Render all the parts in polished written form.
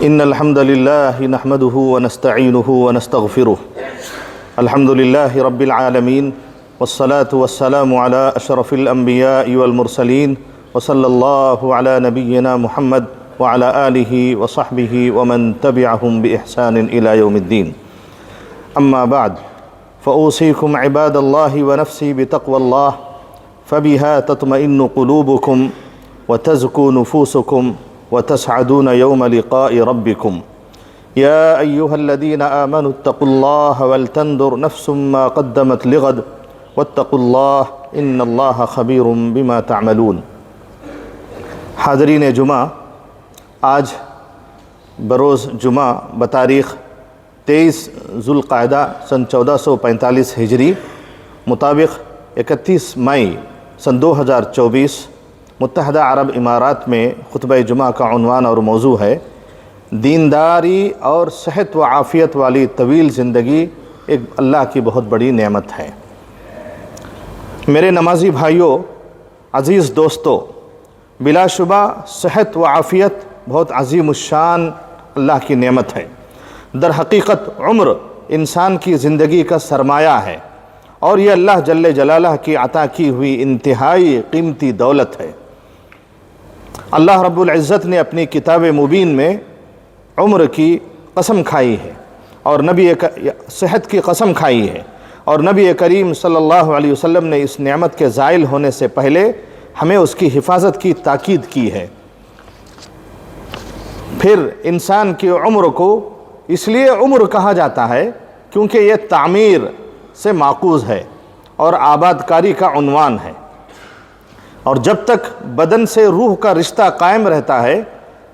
إن الحمد لله نحمده ونستعينه ونستغفره. الحمد لله رب العالمين والصلاة والسلام على أشرف الأنبياء والمرسلين وصلى الله على نبينا محمد وعلى آله وصحبه ومن تبعهم بإحسان إلى يوم الدين. أما بعد فأوصيكم عباد الله ونفسي بتقوى الله فبها تطمئن قلوبكم وتزكو نفوسكم وتسعدون يوم لقاء ربكم. يا أيها الذين آمنوا اتقوا الله ولتنظر نفس ما قدمت لغد واتقوا الله إن الله خبير بما تعملون. حاضرین جمعہ، آج بروز جمعہ بتاریخ 23 ذوالقعدہ سن 1445 ہجری مطابق 31 مئی سن 2024 متحدہ عرب امارات میں خطبہ جمعہ کا عنوان اور موضوع ہے دینداری اور صحت و عافیت والی طویل زندگی ایک اللہ کی بہت بڑی نعمت ہے. میرے نمازی بھائیوں، عزیز دوستو، بلا شبہ صحت و عافیت بہت عظیم الشان اللہ کی نعمت ہے. در حقیقت عمر انسان کی زندگی کا سرمایہ ہے اور یہ اللہ جل جلالہ کی عطا کی ہوئی انتہائی قیمتی دولت ہے. اللہ رب العزت نے اپنی کتاب مبین میں عمر کی قسم کھائی ہے اور صحت کی قسم کھائی ہے، اور نبی کریم صلی اللہ علیہ وسلم نے اس نعمت کے زائل ہونے سے پہلے ہمیں اس کی حفاظت کی تاکید کی ہے. پھر انسان کی عمر کو اس لیے عمر کہا جاتا ہے کیونکہ یہ تعمیر سے ماخوذ ہے اور آباد کاری کا عنوان ہے، اور جب تک بدن سے روح کا رشتہ قائم رہتا ہے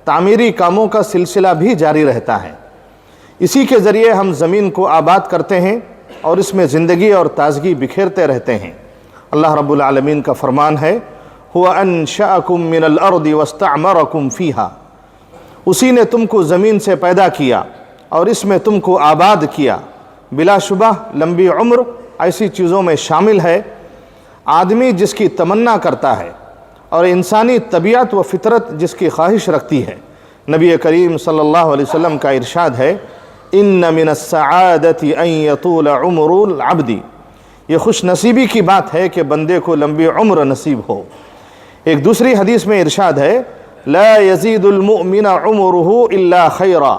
تعمیری کاموں کا سلسلہ بھی جاری رہتا ہے. اسی کے ذریعے ہم زمین کو آباد کرتے ہیں اور اس میں زندگی اور تازگی بکھیرتے رہتے ہیں. اللہ رب العالمین کا فرمان ہے هو انشأکم من الارض واستعمرکم فیہا، اسی نے تم کو زمین سے پیدا کیا اور اس میں تم کو آباد کیا. بلا شبہ لمبی عمر ایسی چیزوں میں شامل ہے آدمی جس کی تمنا کرتا ہے اور انسانی طبیعت و فطرت جس کی خواہش رکھتی ہے. نبی کریم صلی اللہ علیہ وسلم کا ارشاد ہے ان من السعادت ان یطول عمر العبد، یہ خوش نصیبی کی بات ہے کہ بندے کو لمبی عمر نصیب ہو. ایک دوسری حدیث میں ارشاد ہے لا یزید المؤمن عمره الا خیرا،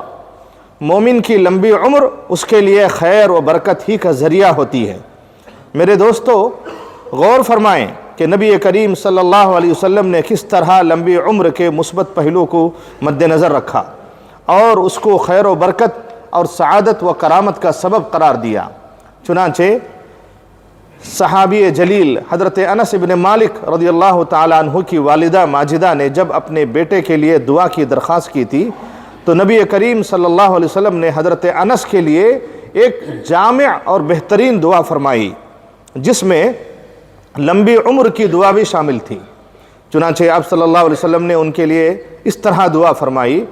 مومن کی لمبی عمر اس کے لیے خیر و برکت ہی کا ذریعہ ہوتی ہے. میرے دوستو، غور فرمائیں کہ نبی کریم صلی اللہ علیہ وسلم نے کس طرح لمبی عمر کے مثبت پہلو کو مد نظر رکھا اور اس کو خیر و برکت اور سعادت و کرامت کا سبب قرار دیا. چنانچہ صحابی جلیل حضرت انس بن مالک رضی اللہ تعالیٰ عنہ کی والدہ ماجدہ نے جب اپنے بیٹے کے لیے دعا کی درخواست کی تھی تو نبی کریم صلی اللہ علیہ وسلم نے حضرت انس کے لیے ایک جامع اور بہترین دعا فرمائی جس میں لمبی عمر کی دعا بھی شامل تھی. چنانچہ آپ صلی اللہ علیہ وسلم نے ان کے لیے اس طرح دعا فرمائی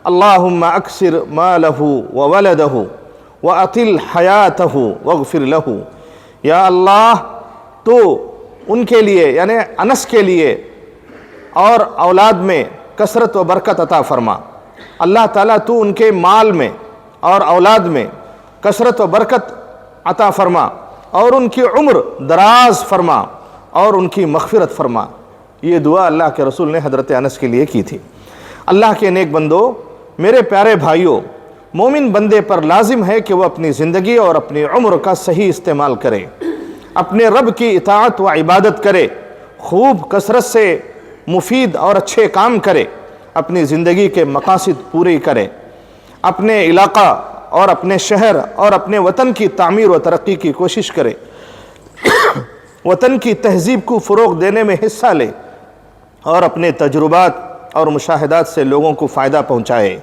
اللہم اکثر مالہ وولدہ واطل حیاتہ واغفر لہ، یا اللہ تو ان کے لیے یعنی انس کے لیے اور اولاد میں کثرت و برکت عطا فرما. اللہ تعالیٰ تو ان کے مال میں اور اولاد میں کثرت و برکت عطا فرما اور ان کی عمر دراز فرما اور ان کی مغفرت فرما. یہ دعا اللہ کے رسول نے حضرت انس کے لیے کی تھی. اللہ کے نیک بندو، میرے پیارے بھائیوں، مومن بندے پر لازم ہے کہ وہ اپنی زندگی اور اپنی عمر کا صحیح استعمال کرے، اپنے رب کی اطاعت و عبادت کرے، خوب کثرت سے مفید اور اچھے کام کرے، اپنی زندگی کے مقاصد پورے کرے، اپنے علاقہ اور اپنے شہر اور اپنے وطن کی تعمیر و ترقی کی کوشش کرے، وطن کی تہذیب کو فروغ دینے میں حصہ لے اور اپنے تجربات اور مشاہدات سے لوگوں کو فائدہ پہنچائے.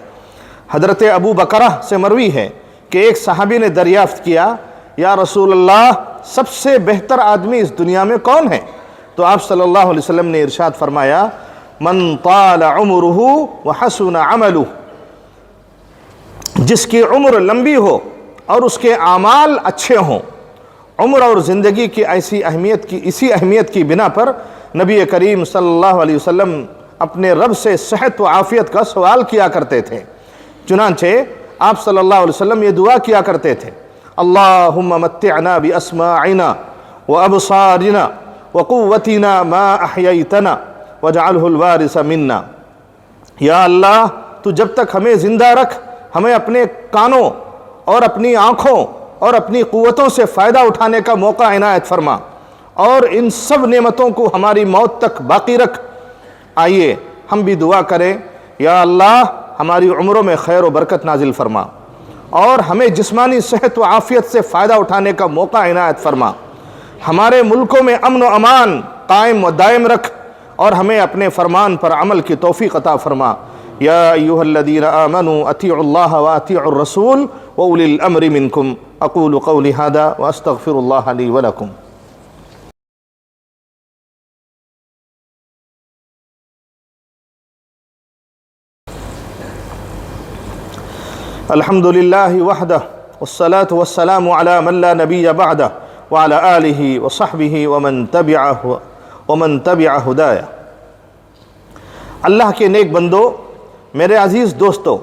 حضرت ابو بکرہ سے مروی ہے کہ ایک صحابی نے دریافت کیا یا رسول اللہ سب سے بہتر آدمی اس دنیا میں کون ہے؟ تو آپ صلی اللہ علیہ وسلم نے ارشاد فرمایا من طال عمرہ وحسن عملہ، جس کی عمر لمبی ہو اور اس کے اعمال اچھے ہوں. عمر اور زندگی کی اسی اہمیت کی بنا پر نبی کریم صلی اللہ علیہ وسلم اپنے رب سے صحت و عافیت کا سوال کیا کرتے تھے چنانچہ آپ صلی اللہ علیہ وسلم یہ دعا کیا کرتے تھے، اللہم متعنا باسماعنا وابصارنا وقوتنا ما احییتنا واجعلہ الوارث منا۔ یا اللہ تو جب تک ہمیں زندہ رکھ، ہمیں اپنے کانوں اور اپنی آنکھوں اور اپنی قوتوں سے فائدہ اٹھانے کا موقع عنایت فرما، اور ان سب نعمتوں کو ہماری موت تک باقی رکھ۔ آئیے ہم بھی دعا کریں، یا اللہ ہماری عمروں میں خیر و برکت نازل فرما، اور ہمیں جسمانی صحت و عافیت سے فائدہ اٹھانے کا موقع عنایت فرما، ہمارے ملکوں میں امن و امان قائم و دائم رکھ، اور ہمیں اپنے فرمان پر عمل کی توفیق عطا فرما۔ یا ایھا الذین آمنوا اطیعوا اللہ واطیعوا الرسول واولی الامر منکم۔ اقول قولی ھذا واستغفر اللہ لی ولکم۔ الحمد للہ وحدہ والصلاة والسلام علی من لا نبی بعدہ وعلی آلہ وصحبہ ومن تبع ہدایہ۔ اللہ کے نیک بندو، میرے عزیز دوستو،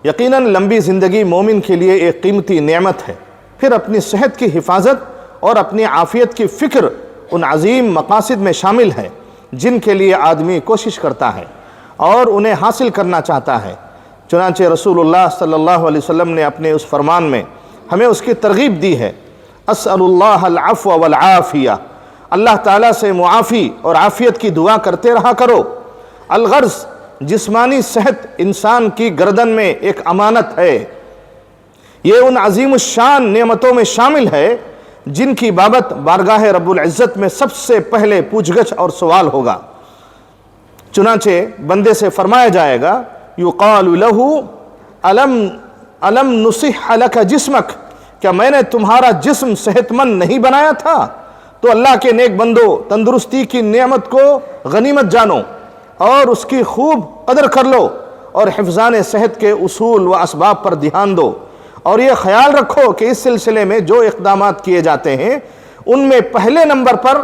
یقیناً لمبی زندگی مومن کے لیے ایک قیمتی نعمت ہے۔ پھر اپنی صحت کی حفاظت اور اپنی عافیت کی فکر ان عظیم مقاصد میں شامل ہے جن کے لیے آدمی کوشش کرتا ہے اور انہیں حاصل کرنا چاہتا ہے۔ چنانچہ رسول اللہ صلی اللہ علیہ وسلم نے اپنے اس فرمان میں ہمیں اس کی ترغیب دی ہے، اسأل اللہ العفو والعافیہ، اللہ تعالیٰ سے معافی اور عافیت کی دعا کرتے رہا کرو۔ الغرض جسمانی صحت انسان کی گردن میں ایک امانت ہے، یہ ان عظیم الشان نعمتوں میں شامل ہے جن کی بابت بارگاہ رب العزت میں سب سے پہلے پوچھ گچھ اور سوال ہوگا۔ چنانچہ بندے سے فرمایا جائے گا، یقال لہ الم نصح لک جسمک، کیا میں نے تمہارا جسم صحت مند نہیں بنایا تھا؟ تو اللہ کے نیک بندو، تندرستی کی نعمت کو غنیمت جانو اور اس کی خوب قدر کر لو، اور حفظان صحت کے اصول و اسباب پر دھیان دو، اور یہ خیال رکھو کہ اس سلسلے میں جو اقدامات کیے جاتے ہیں ان میں پہلے نمبر پر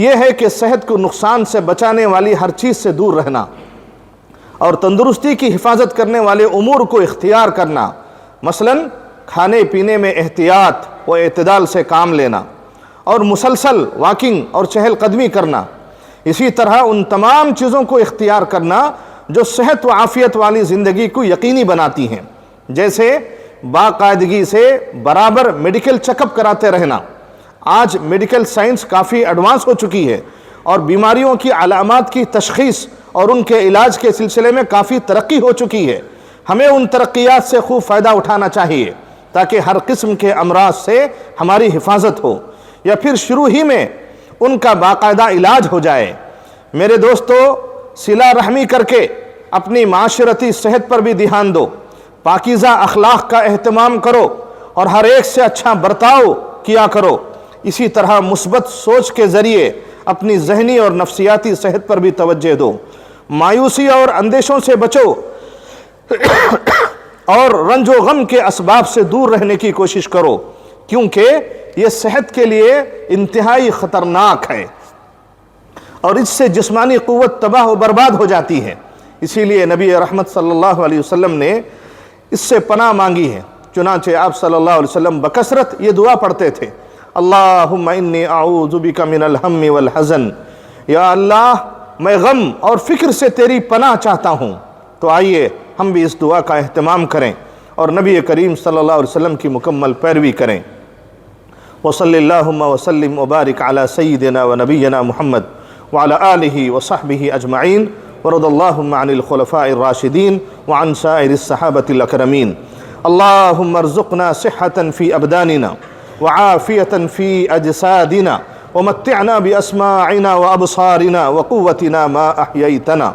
یہ ہے کہ صحت کو نقصان سے بچانے والی ہر چیز سے دور رہنا، اور تندرستی کی حفاظت کرنے والے امور کو اختیار کرنا، مثلا کھانے پینے میں احتیاط و اعتدال سے کام لینا، اور مسلسل واکنگ اور چہل قدمی کرنا۔ اسی طرح ان تمام چیزوں کو اختیار کرنا جو صحت و عافیت والی زندگی کو یقینی بناتی ہیں، جیسے باقاعدگی سے برابر میڈیکل چیک اپ کراتے رہنا۔ آج میڈیکل سائنس کافی ایڈوانس ہو چکی ہے، اور بیماریوں کی علامات کی تشخیص اور ان کے علاج کے سلسلے میں کافی ترقی ہو چکی ہے۔ ہمیں ان ترقیات سے خوب فائدہ اٹھانا چاہیے تاکہ ہر قسم کے امراض سے ہماری حفاظت ہو، یا پھر شروع ہی میں ان کا باقاعدہ علاج ہو جائے۔ میرے دوستو، صلہ رحمی کر کے اپنی معاشرتی صحت پر بھی دھیان دو، پاکیزہ اخلاق کا اہتمام کرو، اور ہر ایک سے اچھا برتاؤ کیا کرو۔ اسی طرح مثبت سوچ کے ذریعے اپنی ذہنی اور نفسیاتی صحت پر بھی توجہ دو، مایوسی اور اندیشوں سے بچو، اور رنج و غم کے اسباب سے دور رہنے کی کوشش کرو، کیونکہ یہ صحت کے لیے انتہائی خطرناک ہے، اور اس سے جسمانی قوت تباہ و برباد ہو جاتی ہے۔ اسی لیے نبی رحمت صلی اللہ علیہ وسلم نے اس سے پناہ مانگی ہے۔ چنانچہ آپ صلی اللہ علیہ وسلم بکثرت یہ دعا پڑھتے تھے، اللہم انی اعوذ بک من الہم والحزن، یا اللہ میں غم اور فکر سے تیری پناہ چاہتا ہوں۔ تو آئیے ہم بھی اس دعا کا اہتمام کریں اور نبی کریم صلی اللہ علیہ وسلم کی مکمل پیروی کریں۔ وصلی اللہم وسلم وبارک علی سیدنا و نبینا محمد وعلی آلہ وصحبہ اجمعین، ورضی اللہم عن الخلفاء الراشدین وعن سائر الصحابة الاکرمین۔ اللہم ارزقنا صحة فی ابداننا وعافیة فی اجسادنا ومتعنا بأسماعنا وأبصارنا وقوتنا ما أحييتنا۔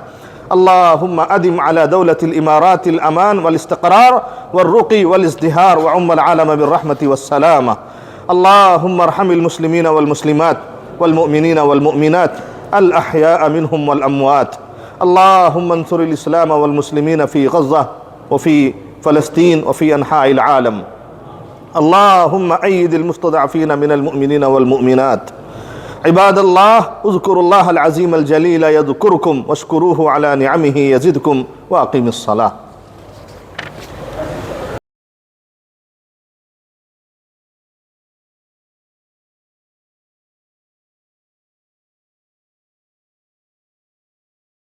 اللهم أدم على دولة الإمارات الأمان والاستقرار والرقي والازدهار، وعم العالم بالرحمة والسلامة۔ اللهم ارحم المسلمين والمسلمات والمؤمنين والمؤمنات الأحياء منهم والأموات۔ اللهم انصر الإسلام والمسلمين في غزة وفي فلسطين وفي أنحاء العالم۔ اللهم أيد المستضعفين من المؤمنين والمؤمنات۔ عباد الله، اذكروا الله العظيم الجليل يذكركم، واشكروه على نعمه يزدكم، وأقيموا الصلاة۔